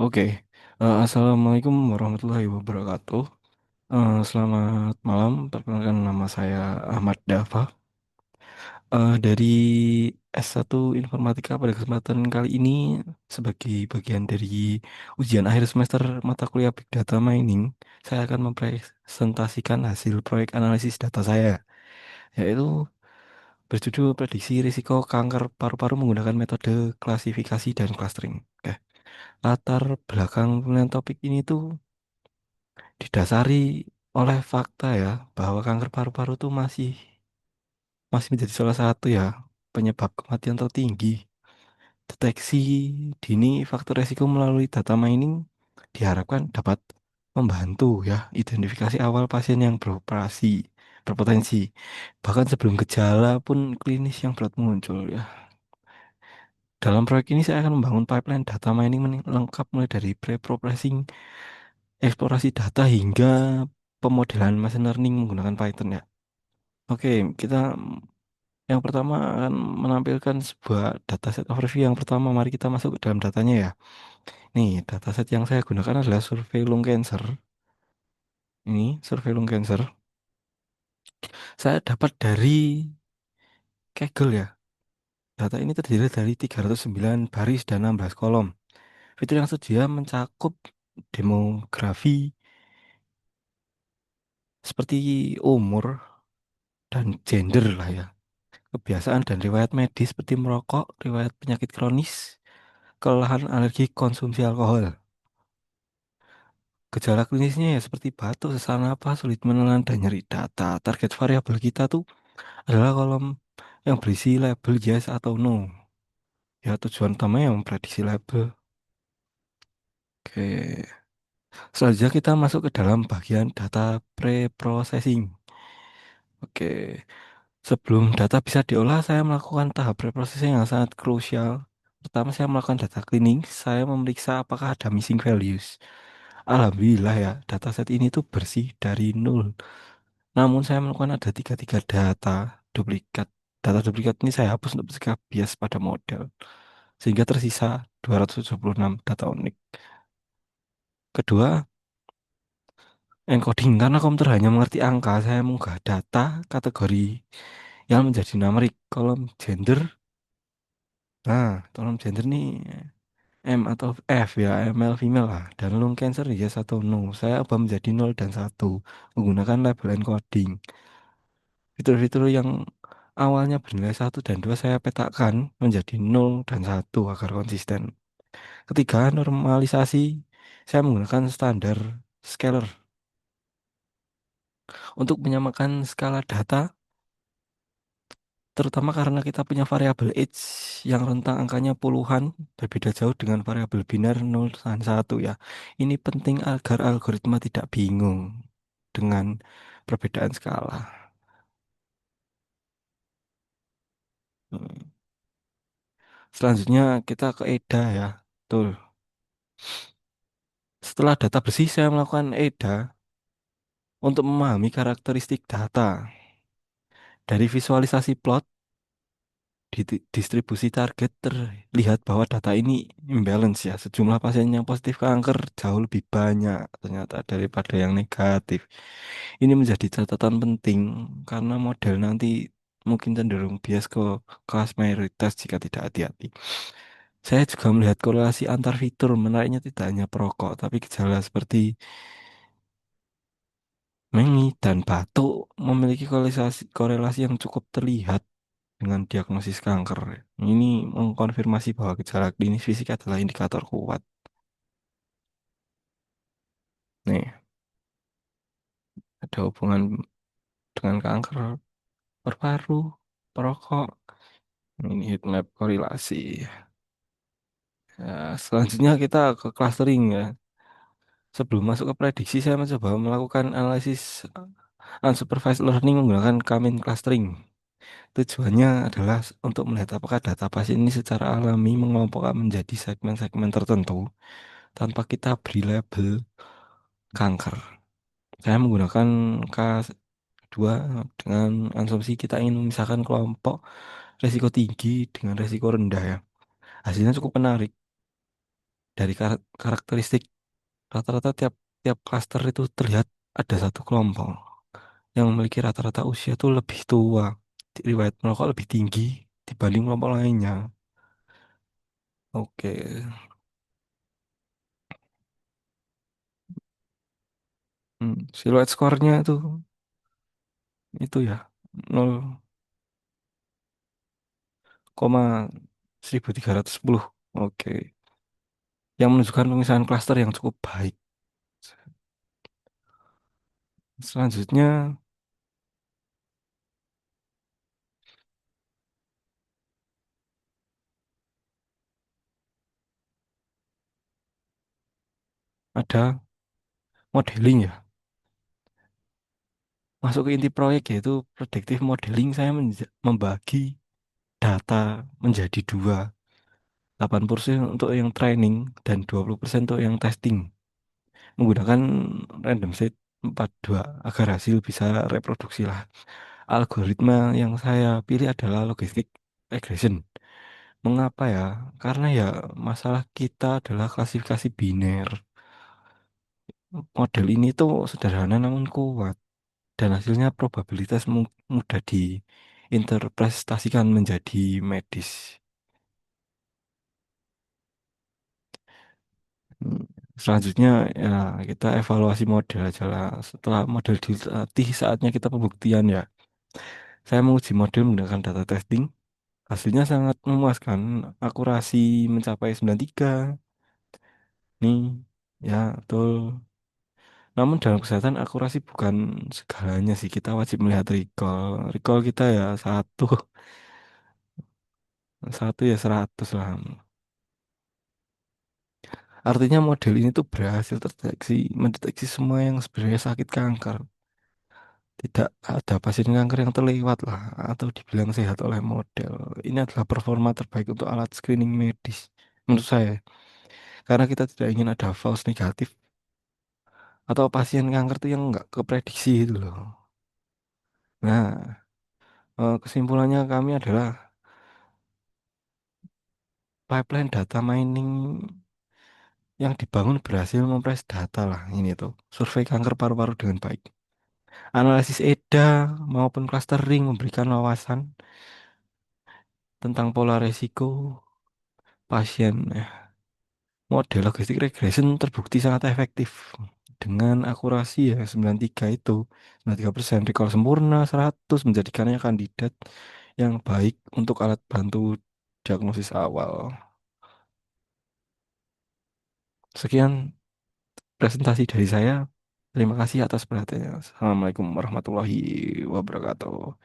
Oke, Assalamualaikum warahmatullahi wabarakatuh. Selamat malam, perkenalkan nama saya Ahmad Dafa. Dari S1 Informatika pada kesempatan kali ini sebagai bagian dari ujian akhir semester mata kuliah Big Data Mining, saya akan mempresentasikan hasil proyek analisis data saya, yaitu berjudul prediksi risiko kanker paru-paru menggunakan metode klasifikasi dan clustering. Oke. Latar belakang pemilihan topik ini tuh didasari oleh fakta ya bahwa kanker paru-paru itu masih masih menjadi salah satu ya penyebab kematian tertinggi. Deteksi dini faktor resiko melalui data mining diharapkan dapat membantu ya identifikasi awal pasien yang beroperasi berpotensi bahkan sebelum gejala pun klinis yang berat muncul ya. Dalam proyek ini saya akan membangun pipeline data mining lengkap mulai dari pre-processing, eksplorasi data hingga pemodelan machine learning menggunakan Python ya. Oke, kita yang pertama akan menampilkan sebuah dataset overview. Yang pertama, mari kita masuk ke dalam datanya ya. Nih, dataset yang saya gunakan adalah survei lung cancer. Ini survei lung cancer. Saya dapat dari Kaggle ya. Data ini terdiri dari 309 baris dan 16 kolom. Fitur yang sedia mencakup demografi seperti umur dan gender lah ya. Kebiasaan dan riwayat medis seperti merokok, riwayat penyakit kronis, kelelahan alergi konsumsi alkohol. Gejala klinisnya ya seperti batuk, sesak napas, sulit menelan, dan nyeri data. Target variabel kita tuh adalah kolom yang berisi label yes atau no. Ya tujuan utamanya memprediksi label. Oke. Selanjutnya kita masuk ke dalam bagian data pre-processing. Oke. Sebelum data bisa diolah, saya melakukan tahap pre-processing yang sangat krusial. Pertama, saya melakukan data cleaning. Saya memeriksa apakah ada missing values. Alhamdulillah ya, dataset ini tuh bersih dari nol. Namun saya melakukan ada tiga data duplikat. Data duplikat ini saya hapus untuk mencegah bias pada model. Sehingga tersisa 276 data unik. Kedua, encoding. Karena komputer hanya mengerti angka, saya mengunggah data kategori yang menjadi numerik. Kolom gender. Nah, kolom gender nih M atau F ya, male female lah. Dan lung cancer yes atau no. Saya ubah menjadi nol dan satu menggunakan label encoding. Fitur-fitur yang awalnya bernilai satu dan 2 saya petakan menjadi nol dan satu agar konsisten. Ketiga, normalisasi. Saya menggunakan standar scalar untuk menyamakan skala data, terutama karena kita punya variabel age yang rentang angkanya puluhan, berbeda jauh dengan variabel biner 0 dan 1 ya. Ini penting agar algoritma tidak bingung dengan perbedaan skala. Hmm. Selanjutnya kita ke EDA ya. Tuh. Setelah data bersih, saya melakukan EDA untuk memahami karakteristik data. Dari visualisasi plot di distribusi target terlihat bahwa data ini imbalance ya. Sejumlah pasien yang positif kanker jauh lebih banyak ternyata daripada yang negatif. Ini menjadi catatan penting karena model nanti mungkin cenderung bias ke kelas mayoritas jika tidak hati-hati. Saya juga melihat korelasi antar fitur. Menariknya tidak hanya perokok, tapi gejala seperti Mengi dan batuk memiliki korelasi yang cukup terlihat dengan diagnosis kanker. Ini mengkonfirmasi bahwa gejala klinis fisik adalah indikator kuat. Nih, ada hubungan dengan kanker paru-paru, perokok. Ini heat map korelasi. Ya, selanjutnya kita ke clustering ya. Sebelum masuk ke prediksi, saya mencoba melakukan analisis unsupervised learning menggunakan K-mean clustering. Tujuannya adalah untuk melihat apakah data pasien ini secara alami mengelompokkan menjadi segmen-segmen tertentu tanpa kita beri label kanker. Saya menggunakan K2 dengan asumsi kita ingin memisahkan kelompok risiko tinggi dengan risiko rendah ya. Hasilnya cukup menarik. Dari karakteristik rata-rata tiap tiap klaster itu terlihat ada satu kelompok yang memiliki rata-rata usia tuh lebih tua, riwayat merokok lebih tinggi dibanding kelompok lainnya. Oke. Siluet skornya itu ya 0,1310. Oke. Yang menunjukkan pemisahan klaster yang cukup baik. Selanjutnya ada modeling ya. Masuk ke inti proyek yaitu predictive modeling. Saya membagi data menjadi dua. 80% untuk yang training dan 20% untuk yang testing. Menggunakan random set 42 agar hasil bisa reproduksi lah. Algoritma yang saya pilih adalah logistic regression. Mengapa ya? Karena ya masalah kita adalah klasifikasi biner. Model ini tuh sederhana namun kuat dan hasilnya probabilitas mudah diinterpretasikan menjadi medis. Hmm, Selanjutnya ya kita evaluasi model aja lah. Setelah model dilatih saatnya kita pembuktian ya. Saya menguji model menggunakan data testing. Hasilnya sangat memuaskan. Akurasi mencapai 93. Nih, ya betul. Namun dalam kesehatan akurasi bukan segalanya sih. Kita wajib melihat recall. Recall kita ya satu, satu ya 100 lah. Artinya model ini tuh berhasil mendeteksi semua yang sebenarnya sakit kanker. Tidak ada pasien kanker yang terlewat lah atau dibilang sehat oleh model. Ini adalah performa terbaik untuk alat screening medis menurut saya. Karena kita tidak ingin ada false negatif atau pasien kanker tuh yang nggak keprediksi itu loh. Nah, kesimpulannya kami adalah pipeline data mining yang dibangun berhasil memproses data lah ini tuh. Survei kanker paru-paru dengan baik. Analisis EDA maupun clustering memberikan wawasan tentang pola resiko pasien. Model logistik regression terbukti sangat efektif dengan akurasi ya 93 itu 93% recall sempurna 100 menjadikannya kandidat yang baik untuk alat bantu diagnosis awal. Sekian presentasi dari saya. Terima kasih atas perhatiannya. Assalamualaikum warahmatullahi wabarakatuh.